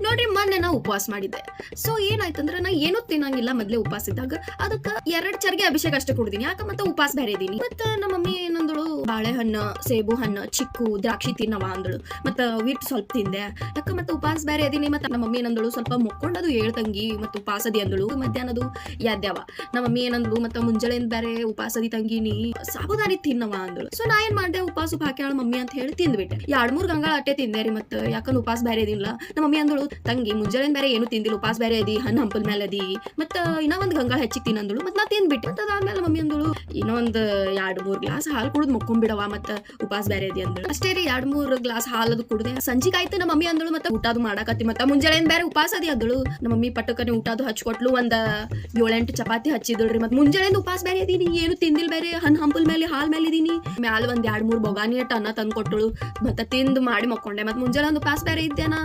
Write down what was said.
ನೋಡ್ರಿ ಮೊನ್ನೆ ನಾ ಉಪವಾಸ ಮಾಡಿದ್ದೆ. ಸೊ ಏನಾಯ್ತಂದ್ರೆ ನಾ ಏನೂ ತಿನ್ನಂಗಿಲ್ಲ ಮೊದ್ಲೇ ಉಪವಾಸ ಇದ್ದಾಗ. ಅದಕ್ಕೆ 2 ಚರಿಗೆ ಅಭಿಷೇಕ ಅಷ್ಟೇ ಕುಡ್ದೀನಿ. ಯಾಕ ಮತ್ತೆ ಉಪವಾಸ ಬೇರೆ ಇದೀನಿ. ಮತ್ತೆ ನಮ್ಮ ಮಮ್ಮಿ ಏನಂದಳು, ಬಾಳೆಹಣ್ಣು, ಸೇಬು ಹಣ್ಣು, ಚಿಕ್ಕು, ದ್ರಾಕ್ಷಿ ತಿನ್ನವ ಅಂದಳು. ಮತ್ತೆ ವಿಟ್ ಸ್ವಲ್ಪ ತಿಂದೆ. ಯಾಕ ಮತ್ತೆ ಉಪವಾಸ ಬೇರೆ ಇದೀನಿ. ಮತ್ತೆ ನಮ್ಮ ಮಮ್ಮಿ ಏನಂದಳು, ಸ್ವಲ್ಪ ಮುಕ್ಕೊಂಡದು ಹೇಳ್ತಂಗಿ ಮತ್ತೆ ಉಪವಾಸದಿ ಅಂದಳು. ಮಧ್ಯಾಹ್ನದು ಯಾದ್ಯಾವ ನಮ್ಮ ಮಮ್ಮಿ ಏನಂದ್ಲು, ಮತ್ತೆ ಮುಂಜಾನೆಯಿಂದ ಬೇರೆ ಉಪವಾಸದಿ ತಂಗಿನಿ, ಸಾಬುದಾನಿ ತಿನ್ನವ ಅಂದಳು. ಸೊ ನಾ ಏನ್ ಮಾಡ್ದೆ, ಉಪವಾಸ ಹಾಕ್ಯಾಳ ಮಮ್ಮಿ ಅಂತ ಹೇಳಿ ತಿಂದ್ಬಿಟ್ಟೆ. 2-3 ಗಂಗಾಳ ಅಟ್ಟೆ ತಿಂದೆ ರೀ. ಮತ್ತೆ ಯಾಕಂದ್ರೆ ಉಪವಾಸ ಬೇರೆ ಇದಿಲ್ಲ. ನಮ್ಮ ಮಮ್ಮಿ ಅಂದಳು, ತಂಗಿ ಮುಂಜಾನೆ ಬೇರೆ ಏನು ತಿಂದಿಲ್ಲ, ಉಪವಾಸ ಬೇರೆ ಅದಿ, ಹಣ್ಣು ಹಂಪಲ್ ಮೇಲೆ ಅದಿ, ಮತ್ತ ಇನ್ನೂ ಒಂದು ಗಂಗಾಳ ಹೆಚ್ಚಿಗೆ ತಿನ್ನಂದಳು. ಮತ್ತೆ ನಾ ತಿಂದ್ಬಿಟ್ಟೆ. ಮತ್ತೆ ಅದಾದ್ಮೇಲೆ ಮಮ್ಮಿ ಅಂದಳು, ಇನ್ನೊಂದು 2-3 ಗ್ಲಾಸ್ ಹಾಲು ಕುಡಿದು ಮುಕ್ಕೊಂಡ್ಬಿಡವ, ಮತ್ತೆ ಉಪವಾಸ ಬೇರೆ ಅದಿ ಅಂದಳು. ಅಷ್ಟೇ ರೀ, 2-3 ಗ್ಲಾಸ್ ಹಾಲದು ಕುಡ್ದೆ. ಸಂಜಿಗೆ ಆಯ್ತು ನಮ್ಮ ಮಮ್ಮಿ ಅಂದಳು, ಮತ್ತೆ ಊಟದು ಮಾಡಾಕತ್ತಿ, ಮತ್ತೆ ಮುಂಜಾನೆ ಬೇರೆ ಉಪವಾಸ ಅದಿ ಅಂದಳು. ನಮ್ಮ ಮಮ್ಮಿ ಪಟ್ಟಕನೆ ಊಟದು ಹಚ್ಕೊಟ್ಲು. ಒಂದ್ 7-8 ಚಪಾತಿ ಹಚ್ಚಿದಳ್ರಿ. ಮತ್ತೆ ಮುಂಜಾನೆ ಉಪವಾಸ ಬೇರೆ ಇದೀನಿ, ಏನು ತಿಂದಿಲ್ ಬೇರೆ, ಹಣ್ಣು ಹಂಪಲ್ ಮೇಲೆ ಹಾಲ್ ಮೇಲೆ ಇದೀನಿ. ಮ್ಯಾಲ ಒಂದ್ 2-3 ಬೊಗಾನಿ ಅನ್ನ ತಂದು ಕೊಟ್ಟಳು. ಮತ್ತೆ ತಿಂದು ಮಾಡಿ ಮಕ್ಕೊಂಡೆ. ಮತ್ತೆ ಮುಂಜಾನೆ ಒಂದು ಉಪವಾಸ ಬೇರೆ ಇದ್ದೇನಾ.